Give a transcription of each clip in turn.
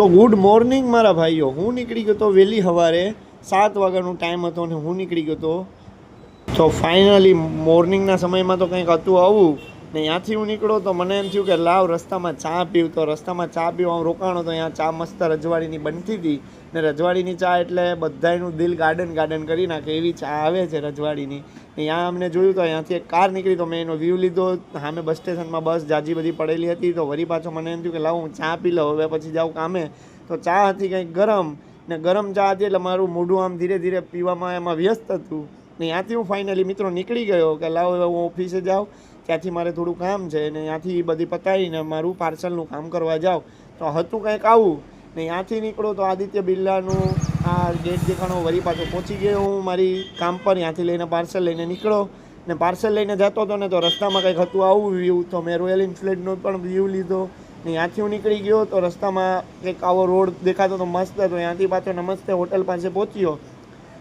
તો good morning મારા ભાઈઓ, હું નીકળી ગયો તો વહેલી સવારે 7 વાગ્યાનો ટાઈમ હતો અને હું નીકળી ગયો તો ફાઇનલી મોર્નિંગના સમયમાં તો કંઈક હતું આવું ને ત્યાંથી હું નીકળ્યો તો મને એમ થયું કે લાવ રસ્તામાં ચા પીવું. તો રસ્તામાં ચા પીવા રોકાણો તો અહીંયા ચા મસ્ત રજવાડીની બનતી હતી ને રજવાડીની ચા એટલે બધાયનું દિલ ગાર્ડન કરી નાખે એવી ચા આવે છે રજવાડીની. ત્યાં અમને જોયું તો અહીંયાથી એક કાર નીકળી તો મેં એનો વ્યૂ લીધો. સામે બસ સ્ટેશનમાં બસ જાજી બધી પડેલી હતી તો વળી પાછો મને એમ થયું કે લાવ હું ચા પી લઉં, હવે પછી જાઉં કામે. તો ચા હતી કંઈક ગરમ ને ગરમ ચા હતી એટલે મારું મોઢું આમ ધીરે ધીરે પીવામાં એમાં વ્યસ્ત હતું. ને ત્યાંથી હું ફાઇનલી મિત્રો નીકળી ગયો કે લાવ હવે હું ઓફિસે જાઉં, ત્યાંથી મારે થોડું કામ છે ને ત્યાંથી બધી પતાવીને મારું પાર્સલનું કામ કરવા જાઉં. તો હતું કંઈક આવું ને ત્યાંથી નીકળો તો આદિત્ય બિરલાનું આ ગેટ દેખાણો વળી પાછો પહોંચી ગયો હું મારી કામ પર. ત્યાંથી લઈને પાર્સલ લઈને નીકળો ને પાર્સલ લઈને જતો હતો ને તો રસ્તામાં કંઈક હતું આવું વ્યૂ. તો મેં રોયલ એન્ફિલ્ડનો પણ વ્યૂ લીધો ને ત્યાંથી હું નીકળી ગયો તો રસ્તામાં કંઈક આવો રોડ દેખાતો તો મસ્ત હતો. ત્યાંથી પાછો નમસ્તે હોટલ પાસે પહોંચ્યો.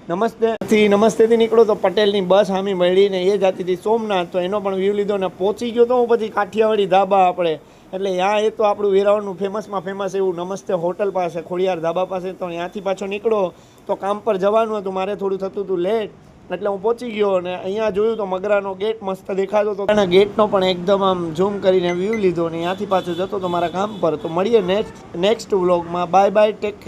નમસ્તેથી નીકળો તો પટેલની બસ સામી મળીને એ જતી હતી સોમનાથ, તો એનો પણ વ્યૂ લીધો ને પહોંચી ગયો તો હું પછી કાઠિયાવાડી ધાબા આપણે એટલે ત્યાં એ તો આપણું વેરાવળનું ફેમસમાં ફેમસ એવું નમસ્તે હોટલ પાસે ખોડિયાર ધાબા પાસે. તો ત્યાંથી પાછો નીકળો તો કામ પર જવાનું હતું, મારે થોડું થતું હતું લેટ એટલે હું પહોંચી ગયો. અને અહીંયા જોયું તો મગરાનો ગેટ મસ્ત દેખાતો હતો, એના ગેટનો પણ એકદમ આમ ઝૂમ કરીને વ્યૂ લીધો ને ત્યાંથી પાછો જતો તો મારા કામ પર. તો મળીએ નેક્સ્ટ વ્લોગમાં. Bye bye, take care.